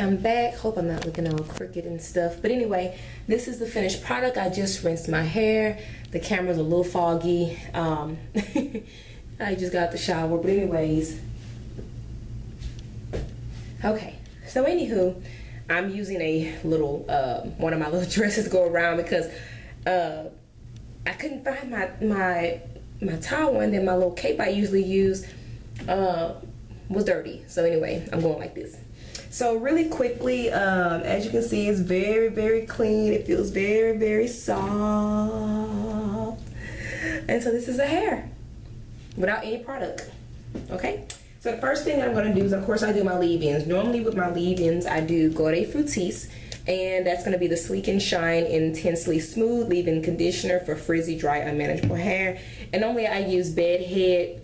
I'm back. Hope I'm not looking all crooked and stuff. But anyway, this is the finished product. I just rinsed my hair. The camera's a little foggy. I just got the shower. But anyways. Okay. So anywho, I'm using a little, one of my little dresses to go around because I couldn't find my towel, and then my little cape I usually use was dirty. So anyway, I'm going like this. So really quickly, as you can see, it's very, very clean. It feels very, very soft. And so this is the hair without any product. Okay. So the first thing that I'm going to do is, of course, I do my leave-ins. Normally with my leave-ins, I do Gaude Fructis, and that's going to be the Sleek and Shine Intensely Smooth Leave-In Conditioner for frizzy, dry, unmanageable hair. And normally I use Bedhead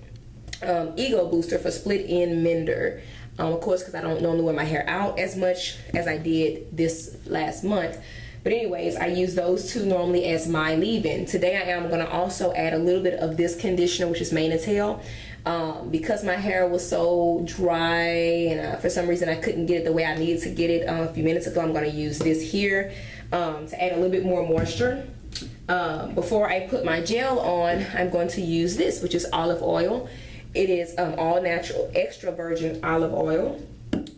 Ego Booster for split-end mender. Of course, because I don't normally wear my hair out as much as I did this last month. But anyways, I use those two normally as my leave-in. Today I am going to also add a little bit of this conditioner, which is Mane and Tail. Because my hair was so dry and for some reason I couldn't get it the way I needed to get it a few minutes ago, I'm going to use this here to add a little bit more moisture. Before I put my gel on, I'm going to use this, which is olive oil. It is all natural extra virgin olive oil.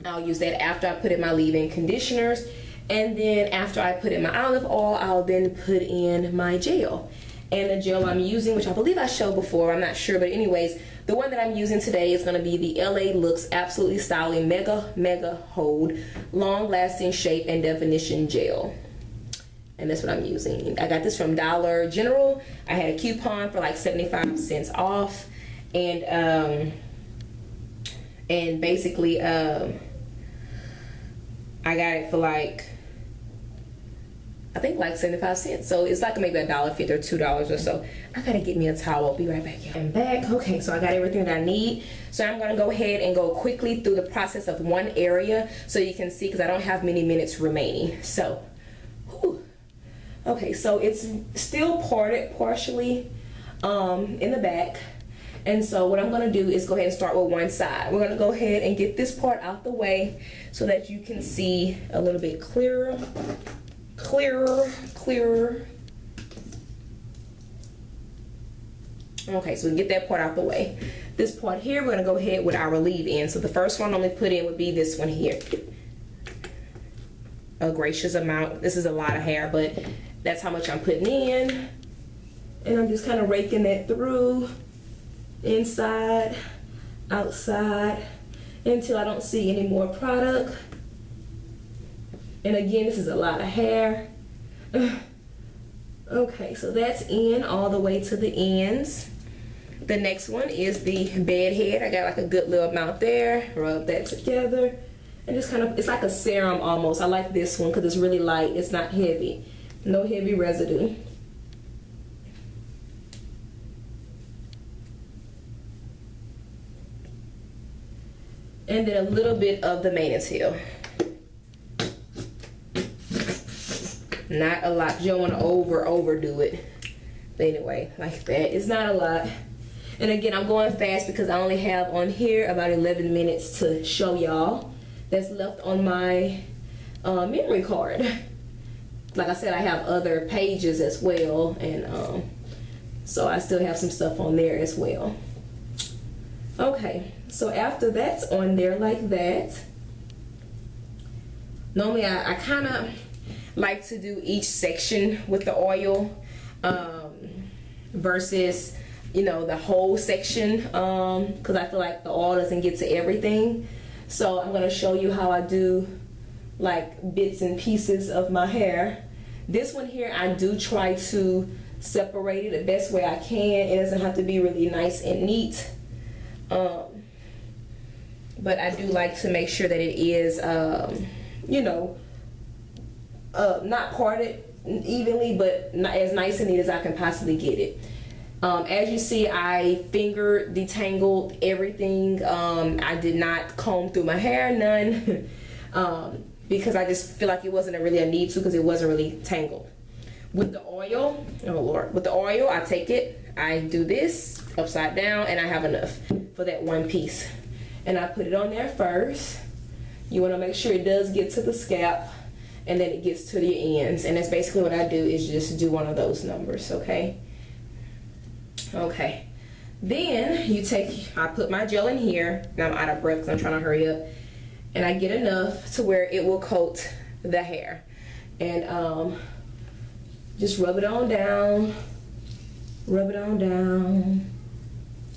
I'll use that after I put in my leave-in conditioners, and then after I put in my olive oil, I'll then put in my gel. And the gel I'm using, which I believe I showed before, I'm not sure, but anyways, the one that I'm using today is going to be the LA Looks Absolutely Styling Mega Hold Long Lasting Shape and Definition Gel. And that's what I'm using. I got this from Dollar General. I had a coupon for like 75 cents off. And basically I got it for like, I think like 75 cents. So it's like maybe $1.50 or $2 or so. I gotta get me a towel. I'll be right back. I'm back. Okay, so I got everything that I need. So I'm gonna go ahead and go quickly through the process of one area so you can see, because I don't have many minutes remaining. So, whew. Okay, so it's still parted partially in the back. And so what I'm going to do is go ahead and start with one side. We're going to go ahead and get this part out the way so that you can see a little bit clearer. Okay, so we get that part out the way. This part here, we're going to go ahead with our leave-in. So the first one I'm going to put in would be this one here. A gracious amount. This is a lot of hair, but that's how much I'm putting in. And I'm just kind of raking that through. Inside, outside, until I don't see any more product. And again, this is a lot of hair. Okay, so that's in all the way to the ends. The next one is the bed head. I got like a good little amount there. Rub that together. And just kind of, it's like a serum almost. I like this one because it's really light. It's not heavy. No heavy residue. And then a little bit of the Mane and Tail. Not a lot. You don't want to overdo it. But anyway, like that. It's not a lot. And again, I'm going fast because I only have on here about 11 minutes to show y'all. That's left on my memory card. Like I said, I have other pages as well. And so I still have some stuff on there as well. Okay. So after that's on there like that, normally I kind of like to do each section with the oil versus, you know, the whole section because I feel like the oil doesn't get to everything. So I'm going to show you how I do like bits and pieces of my hair. This one here, I do try to separate it the best way I can. It doesn't have to be really nice and neat. But I do like to make sure that it is, you know, not parted evenly, but not as nice and neat as I can possibly get it. As you see, I finger detangled everything. I did not comb through my hair, none, because I just feel like it wasn't really a need to, because it wasn't really tangled. With the oil, oh Lord, with the oil, I take it, I do this upside down, and I have enough for that one piece. And I put it on there first, You want to make sure it does get to the scalp, and then it gets to the ends. And that's basically what I do, is just do one of those numbers, okay? Okay. Then you I put my gel in here, and I'm out of breath because I'm trying to hurry up. And I get enough to where it will coat the hair. And just rub it on down. Rub it on down.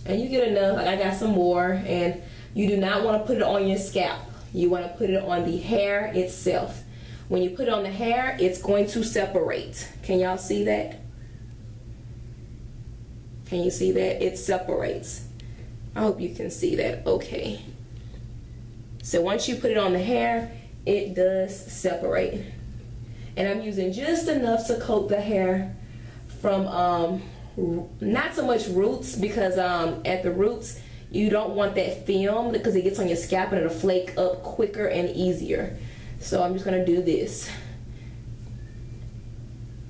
And you get enough. Like I got some more. And you do not want to put it on your scalp. You want to put it on the hair itself. When you put it on the hair, it's going to separate. Can y'all see that? Can you see that? It separates. I hope you can see that. Okay. So once you put it on the hair, it does separate. And I'm using just enough to coat the hair from not so much roots, because at the roots you don't want that film because it gets on your scalp and it'll flake up quicker and easier. So I'm just gonna do this.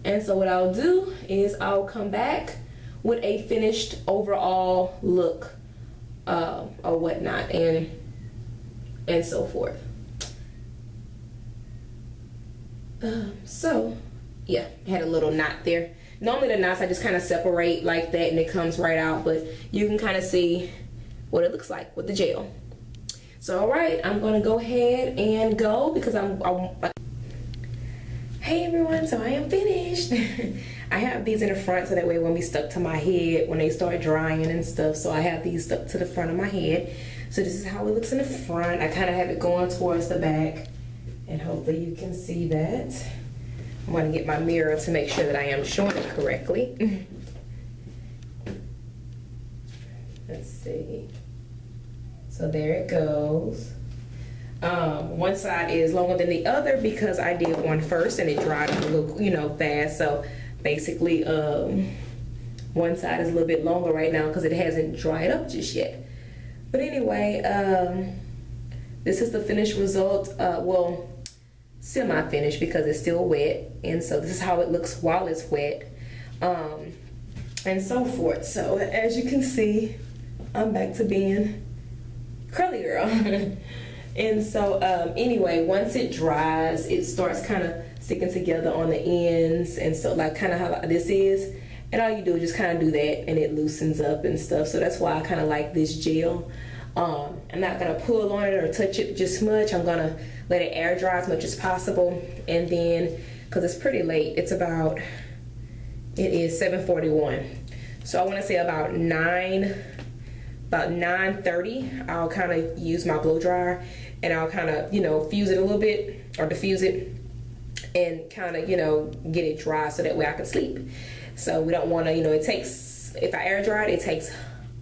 And so what I'll do is I'll come back with a finished overall look or whatnot, and so forth. So yeah, I had a little knot there. Normally the knots I just kind of separate like that and it comes right out, but you can kind of see what it looks like with the gel. So all right, I'm gonna go ahead and go because Hey everyone, so I am finished. I have these in the front so that way it won't be stuck to my head when they start drying and stuff. So I have these stuck to the front of my head. So this is how it looks in the front. I kind of have it going towards the back, and hopefully you can see that. I'm going to get my mirror to make sure that I am showing it correctly. Let's see. So there it goes. One side is longer than the other because I did one first and it dried a little, fast. So basically, one side is a little bit longer right now because it hasn't dried up just yet. But anyway, this is the finished result. Well, semi-finished because it's still wet, and so this is how it looks while it's wet, and so forth. So as you can see, I'm back to being curly girl. And so anyway, once it dries, it starts kind of sticking together on the ends, and so like kind of how this is, and all you do is just kind of do that and it loosens up and stuff. So that's why I kind of like this gel. I'm not gonna pull on it or touch it just much. I'm gonna let it air dry as much as possible, and then because it's pretty late, it is 7:41, so I want to say about 9:30 I'll kind of use my blow dryer and I'll kind of fuse it a little bit or diffuse it and kind of get it dry so that way I can sleep. So we don't want to it takes, if I air dry it takes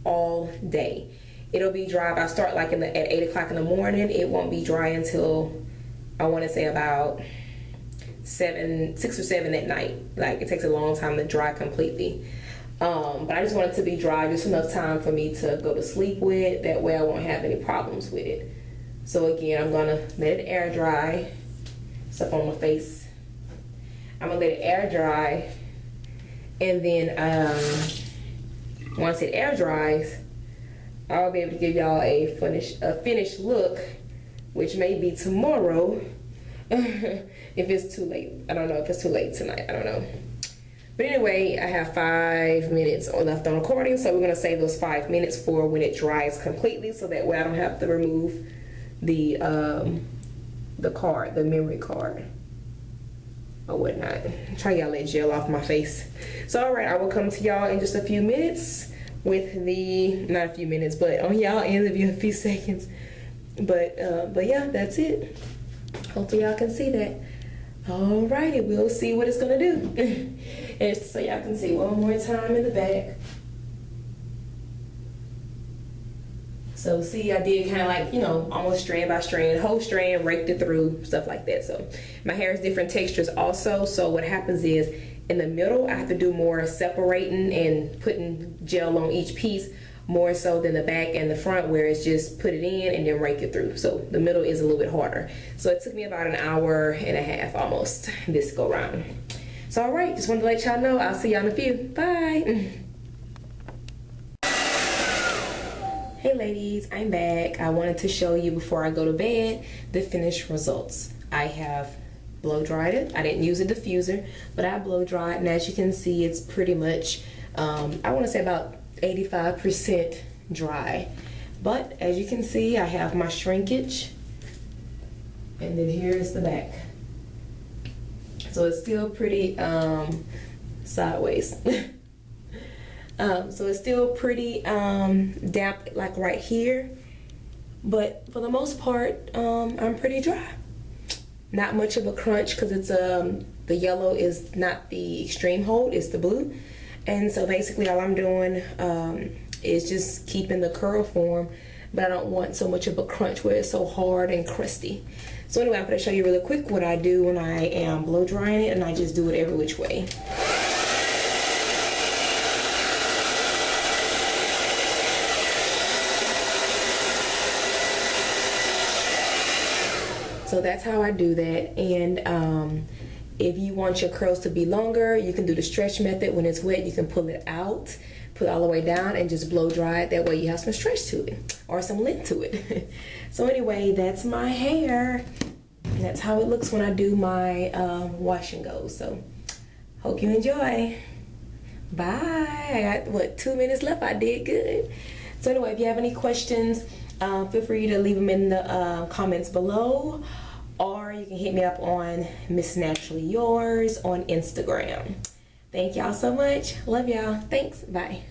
all day. It'll be dry if I start like at 8 o'clock in the morning. It won't be dry until I want to say about 6 or 7 at night. Like it takes a long time to dry completely. But I just want it to be dry just enough time for me to go to sleep with. That way I won't have any problems with it. So again, I'm gonna let it air dry. Stuff on my face. I'm gonna let it air dry, and then once it air dries, I'll be able to give y'all a finished look, which may be tomorrow. If it's too late. I don't know if it's too late tonight. I don't know. But anyway, I have 5 minutes left on recording, so we're gonna save those 5 minutes for when it dries completely, so that way I don't have to remove the card, the memory card or whatnot. Try y'all let gel off my face. So all right, I will come to y'all in just a few minutes with not a few minutes, but on y'all ends of a few seconds. But yeah, that's it. Hopefully y'all can see that. Alrighty, we'll see what it's gonna do. And so y'all can see one more time in the back. So see, I did kind of like, almost strand by strand, whole strand, raked it through, stuff like that. So my hair is different textures also. So what happens is in the middle, I have to do more separating and putting gel on each piece, more so than the back and the front, where it's just put it in and then rake it through. So the middle is a little bit harder. So it took me about an hour and a half almost this go round. So all right, just wanted to let y'all know. I'll see y'all in a few. Bye. Hey ladies, I'm back. I wanted to show you before I go to bed the finished results. I have blow dried it. I didn't use a diffuser, but I blow dried, and as you can see, it's pretty much, I want to say about 85% dry. But as you can see, I have my shrinkage, and then here's the back. So it's still pretty sideways. So it's still pretty damp, like right here, but for the most part I'm pretty dry. Not much of a crunch because it's the yellow is not the extreme hold, it's the blue, and so basically all I'm doing is just keeping the curl form, but I don't want so much of a crunch where it's so hard and crusty. So anyway, I'm going to show you really quick what I do when I am blow drying it, and I just do it every which way. So that's how I do that. And if you want your curls to be longer, you can do the stretch method. When it's wet, you can pull it out, put it all the way down, and just blow dry it. That way you have some stretch to it or some length to it. So anyway, that's my hair. And that's how it looks when I do my wash and go. So hope you enjoy. Bye. I got, what, 2 minutes left? I did good. So anyway, if you have any questions, feel free to leave them in the comments below, or you can hit me up on Miss Naturally Yours on Instagram. Thank y'all so much. Love y'all. Thanks. Bye.